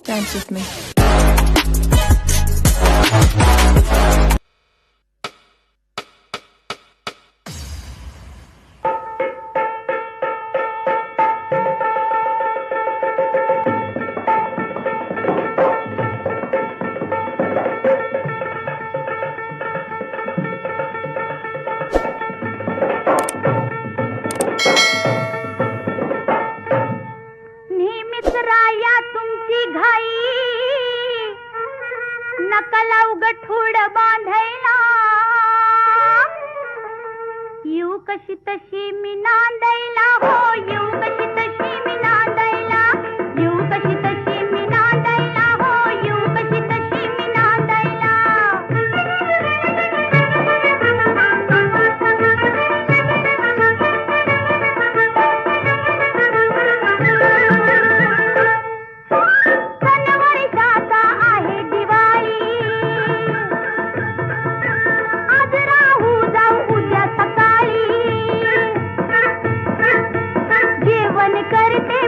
Dance with me. नकला उगठूड बांधायला येऊ कशी तशी मी नांदायला हो येऊ कशी तशी मी नांदायला येऊ कशी तशी मी नांदायला हो येऊ कशी तशी मी नांदायला वर्षाचा आहे दिवाळी आज राहू जाऊ उद्या सकाळी जेवण करते